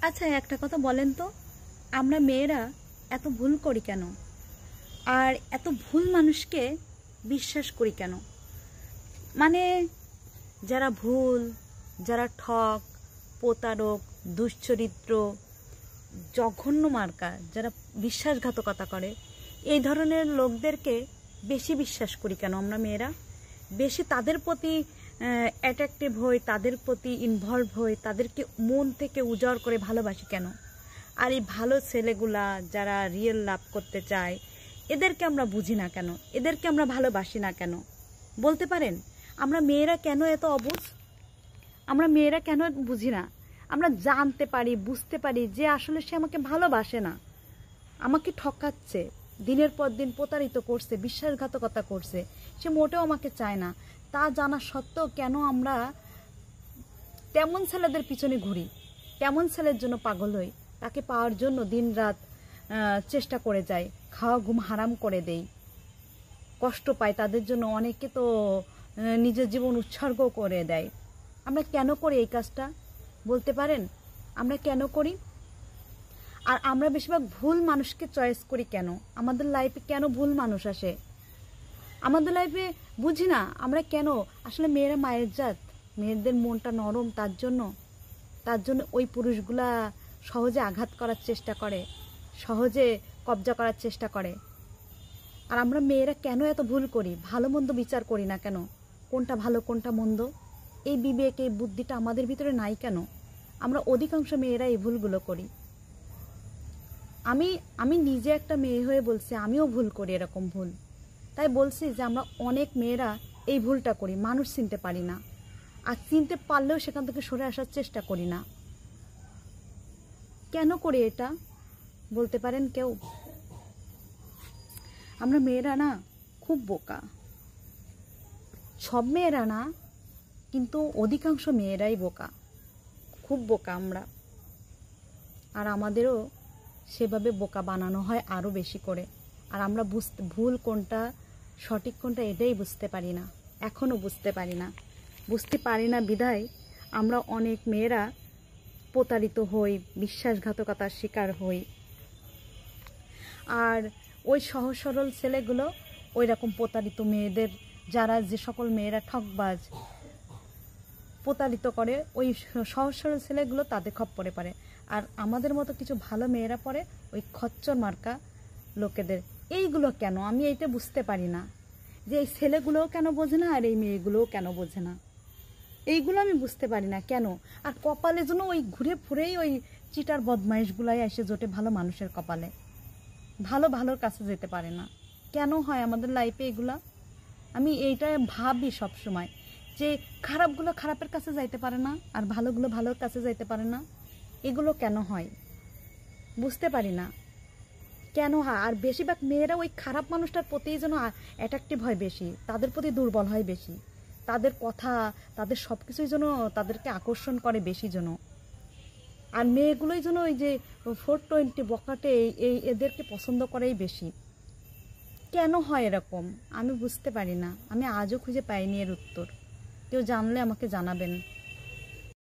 আচ্ছা, একটা কথা বলেন তো, আমরা মেয়েরা এত ভুল করি কেন? আর এত ভুল মানুষকে বিশ্বাস করি কেন? মানে যারা ভুল, যারা ঠক, প্রতারক, দুশ্চরিত্র, জঘন্য মার্কা, যারা বিশ্বাসঘাতকতা করে, এই ধরনের লোকদেরকে বেশি বিশ্বাস করি কেন আমরা মেয়েরা? বেশি তাদের প্রতি অ্যাট্রাকটিভ হই, তাদের প্রতি ইনভলভ হই, তাদেরকে মন থেকে উজাড় করে ভালোবাসি কেন? আর এই ভালো ছেলেগুলা যারা রিয়েল লাভ করতে চায়, এদেরকে আমরা বুঝি না কেন? এদেরকে আমরা ভালোবাসি না কেন? বলতে পারেন আমরা মেয়েরা কেন এত অবুঝ? আমরা মেয়েরা কেন বুঝি না? আমরা জানতে পারি, বুঝতে পারি যে আসলে সে আমাকে ভালোবাসে না, আমাকে ঠকাচ্ছে, দিনের পর দিন প্রতারিত করছে, বিশ্বাসঘাতকতা করছে, সে মোটেও আমাকে চায় না। তা জানা সত্ত্বেও কেন আমরা তেমন ছেলেদের পিছনে ঘুরি, তেমন ছেলের জন্য পাগল হই, তাকে পাওয়ার জন্য দিন রাত চেষ্টা করে যাই, খাওয়া ঘুম হারাম করে দেই, কষ্ট পাই তাদের জন্য। অনেকে তো নিজের জীবন উৎসর্গ করে দেয়। আমরা কেন করি এই কাজটা? বলতে পারেন আমরা কেন করি? আর আমরা বেশিরভাগ ভুল মানুষকে চয়েস করি কেন? আমাদের লাইফে কেন ভুল মানুষ আসে? আমাদের লাইফে বুঝি না আমরা কেন। আসলে মেয়েরা মায়ের জাত, মেয়েদের মনটা নরম, তার জন্য ওই পুরুষগুলা সহজে আঘাত করার চেষ্টা করে, সহজে কবজা করার চেষ্টা করে। আর আমরা মেয়েরা কেন এত ভুল করি? ভালো মন্দ বিচার করি না কেন? কোনটা ভালো কোনটা মন্দ, এই বিবেক, এই বুদ্ধিটা আমাদের ভিতরে নাই কেন? আমরা অধিকাংশ মেয়েরা এই ভুলগুলো করি। আমি নিজে একটা মেয়ে হয়ে বলছি, আমিও ভুল করি এরকম ভুল। তাই বলছি যে আমরা অনেক মেয়েরা এই ভুলটা করি, মানুষ চিনতে পারি না, আর চিনতে পারলেও সেখান থেকে সরে আসার চেষ্টা করি না। কেন করি এটা? বলতে পারেন কেউ? আমরা মেয়েরা না খুব বোকা। সব মেয়েরা না, কিন্তু অধিকাংশ মেয়েরাই বোকা, খুব বোকা আমরা। আর আমাদেরও সেভাবে বোকা বানানো হয় আরও বেশি করে। আর আমরা ভুল কোনটা সঠিক কোনটা এটাই বুঝতে পারি না, এখনও বুঝতে পারি না বিধায় আমরা অনেক মেয়েরা প্রতারিত হই, বিশ্বাসঘাতকতার শিকার হই। আর ওই সহজ সরল ছেলেগুলো ওই রকম প্রতারিত মেয়েদের, যে সকল মেয়েরা ঠকবাজ, প্রতারিত করে, ওই সহজ সরল ছেলেগুলো তাদের খপ্পরে পড়ে। আর আমাদের মতো কিছু ভালো মেয়েরা পড়ে ওই খচ্চর মার্কা লোকেদের। এইগুলো কেন আমি এইটা বুঝতে পারি না, যে এই ছেলেগুলোও কেন বোঝে না আর এই মেয়েগুলোও কেন বোঝে না, এইগুলো আমি বুঝতে পারি না কেন। আর কপালে যেন ওই ঘুরে ফুরেই ওই চিটার বদমাইশগুলাই এসে জোটে ভালো মানুষের কপালে, ভালোর কাছে যেতে পারে না। কেন হয় আমাদের লাইফে এগুলা? আমি এইটা ভাবি সব সময়, যে খারাপগুলো খারাপের কাছে যাইতে পারে না, আর ভালোগুলো ভালোর কাছে যাইতে পারে না। এগুলো কেন হয় বুঝতে পারি না, কেন হয়? আর বেশিরভাগ মেয়েরা ওই খারাপ মানুষটার প্রতিই যেন অ্যাট্রাকটিভ হয় বেশি, তাদের প্রতি দুর্বল হয় বেশি, তাদের কথা, তাদের সব কিছুই যেন তাদেরকে আকর্ষণ করে বেশি যেন। আর মেয়েগুলোই যেন ওই যে 420 বকাটে এদেরকে পছন্দ করেই বেশি। কেন হয় এরকম আমি বুঝতে পারি না। আমি আজও খুঁজে পাইনি এর উত্তর। কেউ জানলে আমাকে জানাবেন।